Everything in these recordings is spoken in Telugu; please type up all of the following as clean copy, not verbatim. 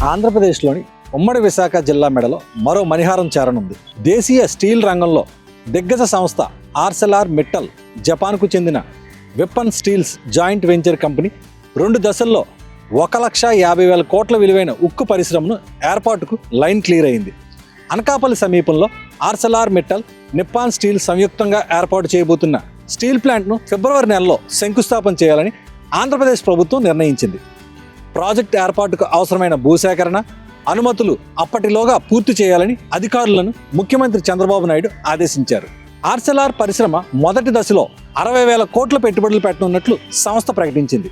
ఆంధ్రప్రదేశ్లోని ఉమ్మడి విశాఖ జిల్లా మెడలో మరో మణిహారం చేరనుంది. దేశీయ స్టీల్ రంగంలో దిగ్గజ సంస్థ ఆర్సెలార్ మిట్టల్ జపాన్కు చెందిన విప్పన్ స్టీల్స్ జాయింట్ వెంచర్ కంపెనీ 2 దశల్లో 1,50,000 కోట్ల విలువైన ఉక్కు పరిశ్రమను ఏర్పాటుకు లైన్ క్లియర్ అయింది. అనకాపల్లి సమీపంలో ఆర్సెలార్ మిట్టల్, నిప్పాన్ స్టీల్ సంయుక్తంగా ఏర్పాటు చేయబోతున్న స్టీల్ ప్లాంట్ను ఫిబ్రవరి నెలలో శంకుస్థాపన చేయాలని ఆంధ్రప్రదేశ్ ప్రభుత్వం నిర్ణయించింది. ప్రాజెక్ట్ ఏర్పాటుకు అవసరమైన భూసేకరణ, అనుమతులు అప్పటిలోగా పూర్తి చేయాలని అధికారులను ముఖ్యమంత్రి చంద్రబాబు నాయుడు ఆదేశించారు. ఆర్సెలార్ పరిశ్రమ మొదటి దశలో 60,000 కోట్ల పెట్టుబడులు పెట్టనున్నట్లు సంస్థ ప్రకటించింది.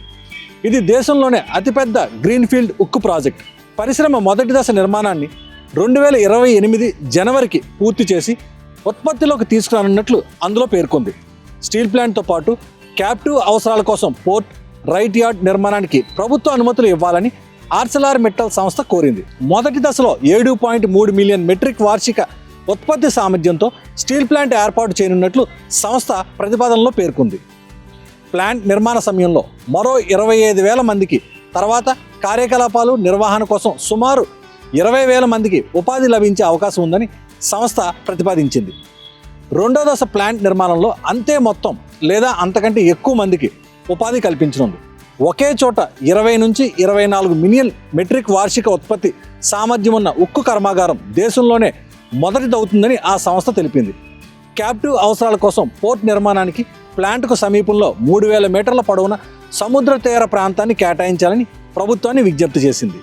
ఇది దేశంలోనే అతిపెద్ద గ్రీన్ఫీల్డ్ ఉక్కు ప్రాజెక్ట్. పరిశ్రమ మొదటి దశ నిర్మాణాన్ని 2028 జనవరికి పూర్తి చేసి ఉత్పత్తిలోకి తీసుకురానున్నట్లు అందులో పేర్కొంది. స్టీల్ ప్లాంట్తో పాటు క్యాప్టివ్ అవసరాల కోసం పోర్ట్, రైట్ యార్డ్ నిర్మాణానికి ప్రభుత్వ అనుమతులు ఇవ్వాలని ఆర్సెలార్ మిట్టల్ సంస్థ కోరింది. మొదటి దశలో 7.3 మిలియన్ మెట్రిక్ వార్షిక ఉత్పత్తి సామర్థ్యంతో స్టీల్ ప్లాంట్ ఏర్పాటు చేయనున్నట్లు సంస్థ ప్రతిపాదనలో పేర్కొంది. ప్లాంట్ నిర్మాణ సమయంలో మరో 25,000 మందికి, తర్వాత కార్యకలాపాలు నిర్వహణ కోసం సుమారు 20,000 మందికి ఉపాధి లభించే అవకాశం ఉందని సంస్థ ప్రతిపాదించింది. రెండో దశ ప్లాంట్ నిర్మాణంలో అంతే మొత్తం లేదా అంతకంటే ఎక్కువ మందికి ఉపాధి కల్పించనుంది. ఒకే చోట 20 నుంచి 24 మిలియన్ మెట్రిక్ వార్షిక ఉత్పత్తి సామర్థ్యం ఉన్న ఉక్కు కర్మాగారం దేశంలోనే మొదటిదవుతుందని ఆ సంస్థ తెలిపింది. క్యాప్టివ్ అవసరాల కోసం పోర్ట్ నిర్మాణానికి ప్లాంట్కు సమీపంలో 3,000 మీటర్ల పొడవున సముద్ర తీర ప్రాంతాన్ని కేటాయించాలని ప్రభుత్వాన్ని విజ్ఞప్తి చేసింది.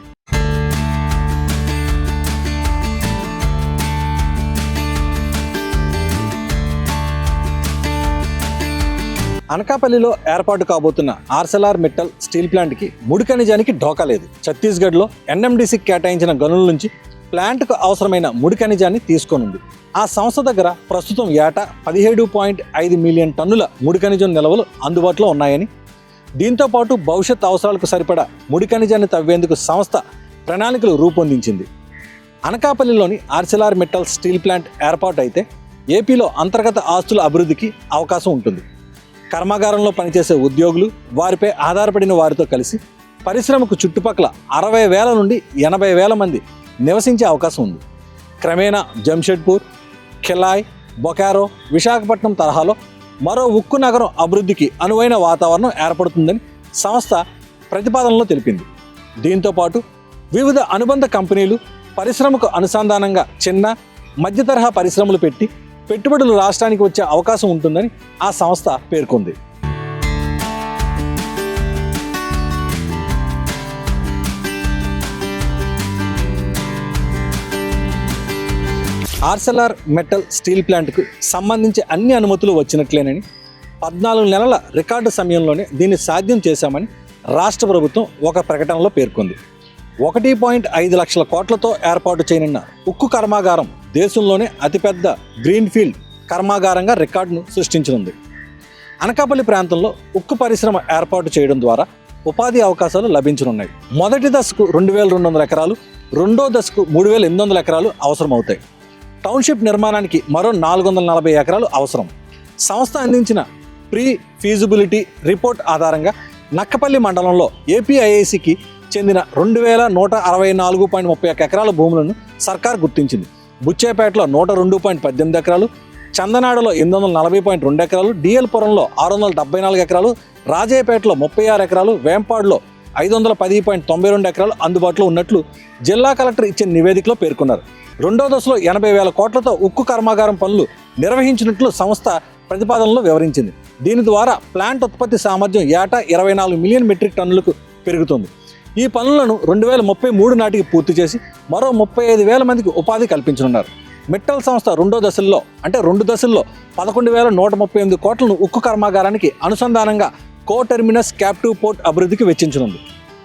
అనకాపల్లిలో ఏర్పాటు కాబోతున్న ఆర్సెలార్ మిట్టల్ స్టీల్ ప్లాంట్కి ముడి ఖనిజానికి ఢోకా లేదు. ఛత్తీస్గఢ్లో ఎన్ఎండిసికి కేటాయించిన గనుల నుంచి ప్లాంట్కు అవసరమైన ముడి ఖనిజాన్ని తీసుకోనుంది. ఆ సంస్థ దగ్గర ప్రస్తుతం ఏటా 17.5 మిలియన్ టన్నుల ముడి ఖనిజం నిల్వలు అందుబాటులో ఉన్నాయని, దీంతో పాటు భవిష్యత్ అవసరాలకు సరిపడా ముడి ఖనిజాన్ని తవ్వేందుకు సంస్థ ప్రణాళికలు రూపొందించింది. అనకాపల్లిలోని ఆర్సెలార్ మిట్టల్ స్టీల్ ప్లాంట్ ఏర్పాటు అయితే ఏపీలో అంతర్గత ఆస్తుల అభివృద్ధికి అవకాశం ఉంటుంది. కర్మాగారంలో పనిచేసే ఉద్యోగులు, వారిపై ఆధారపడిన వారితో కలిసి పరిశ్రమకు చుట్టుపక్కల 60,000 నుండి 80,000 మంది నివసించే అవకాశం ఉంది. క్రమేణా జంషెడ్పూర్, ఖిలాయ్, బొకారో, విశాఖపట్నం తరహాలో మరో ఉక్కు నగరం అభివృద్ధికి అనువైన వాతావరణం ఏర్పడుతుందని సంస్థ ప్రతిపాదనలో తెలిపింది. దీంతోపాటు వివిధ అనుబంధ కంపెనీలు పరిశ్రమకు అనుసంధానంగా చిన్న, మధ్య తరహా పరిశ్రమలు పెట్టి పెట్టుబడులు రాష్ట్రానికి వచ్చే అవకాశం ఉంటుందని ఆ సంస్థ పేర్కొంది. ఆర్సెలార్ మిట్టల్ స్టీల్ ప్లాంట్కు సంబంధించి అన్ని అనుమతులు వచ్చినట్లేనని, 14 నెలల రికార్డు సమయంలోనే దీన్ని సాధ్యం చేశామని రాష్ట్ర ప్రభుత్వం ఒక ప్రకటనలో పేర్కొంది. 1.5 లక్షల కోట్లతో ఏర్పాటు చేయనున్న ఉక్కు కర్మాగారం దేశంలోనే అతిపెద్ద గ్రీన్ఫీల్డ్ కర్మాగారంగా రికార్డును సృష్టించనుంది. అనకాపల్లి ప్రాంతంలో ఉక్కు పరిశ్రమ ఏర్పాటు చేయడం ద్వారా ఉపాధి అవకాశాలు లభించనున్నాయి. మొదటి దశకు 2,200 ఎకరాలు, రెండో దశకు 3,800 ఎకరాలు అవసరమవుతాయి. టౌన్షిప్ నిర్మాణానికి మరో 440 ఎకరాలు అవసరం. సంస్థ అందించిన ప్రీ ఫీజిబిలిటీ రిపోర్ట్ ఆధారంగా నక్కపల్లి మండలంలో ఏపీఐఐసికి చెందిన 2,164.31 ఎకరాల భూములను సర్కార్ గుర్తించింది. బుచ్చేపేటలో 102.18 ఎకరాలు, చందనాడలో 840.2 ఎకరాలు, డిఎల్పురంలో 674 ఎకరాలు, రాజయ్యపేటలో 36 ఎకరాలు, వేంపాడులో 510.92 ఎకరాలు అందుబాటులో ఉన్నట్లు జిల్లా కలెక్టర్ ఇచ్చిన నివేదికలో పేర్కొన్నారు. రెండో దశలో 80,000 కోట్లతో ఉక్కు కర్మాగారం పనులు నిర్వహించినట్లు సంస్థ ప్రతిపాదనలో వివరించింది. దీని ద్వారా ప్లాంట్ ఉత్పత్తి సామర్థ్యం ఏటా 24 మిలియన్ మెట్రిక్ టన్నులకు పెరుగుతుంది. ఈ పనులను 2033 నాటికి పూర్తి చేసి మరో 35,000 మందికి ఉపాధి కల్పించనున్నారు. మిట్టల్ సంస్థ రెండు దశల్లో 11,138 కోట్లను ఉక్కు కర్మాగారానికి అనుసంధానంగా కో టెర్మినస్ క్యాప్టివ్ పోర్ట్ అభివృద్ధికి వెచ్చించనుంది.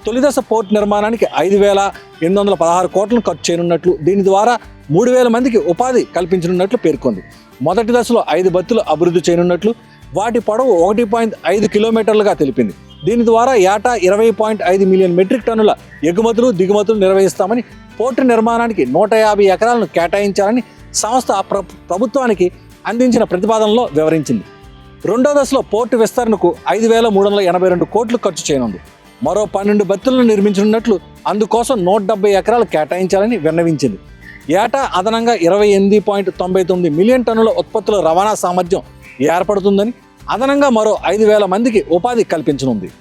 తొలి దశ పోర్ట్ నిర్మాణానికి 5,816 కోట్లను ఖర్చు చేయనున్నట్లు, దీని ద్వారా 3,000 మందికి ఉపాధి కల్పించనున్నట్లు పేర్కొంది. మొదటి దశలో 5 బత్తులు అభివృద్ధి చేయనున్నట్లు, వాటి పొడవు 1.5 కిలోమీటర్లుగా తెలిపింది. దీని ద్వారా ఏటా 20.5 మిలియన్ మెట్రిక్ టన్నుల ఎగుమతులు, దిగుమతులు నిర్వహిస్తామని, పోర్టు నిర్మాణానికి 150 ఎకరాలను కేటాయించాలని సంస్థ ప్రభుత్వానికి అందించిన ప్రతిపాదనలో వివరించింది. రెండో దశలో పోర్టు విస్తరణకు 5,382 కోట్లు ఖర్చు చేయనుంది. మరో 12 బత్తులను నిర్మించనున్నట్లు, అందుకోసం 170 ఎకరాలు కేటాయించాలని విన్నవించింది. ఏటా అదనంగా 28.99 మిలియన్ టన్నుల ఉత్పత్తుల రవాణా సామర్థ్యం ఏర్పడుతుందని, అదనంగా మరో 5,000 మందికి ఉపాధి కల్పించనుంది.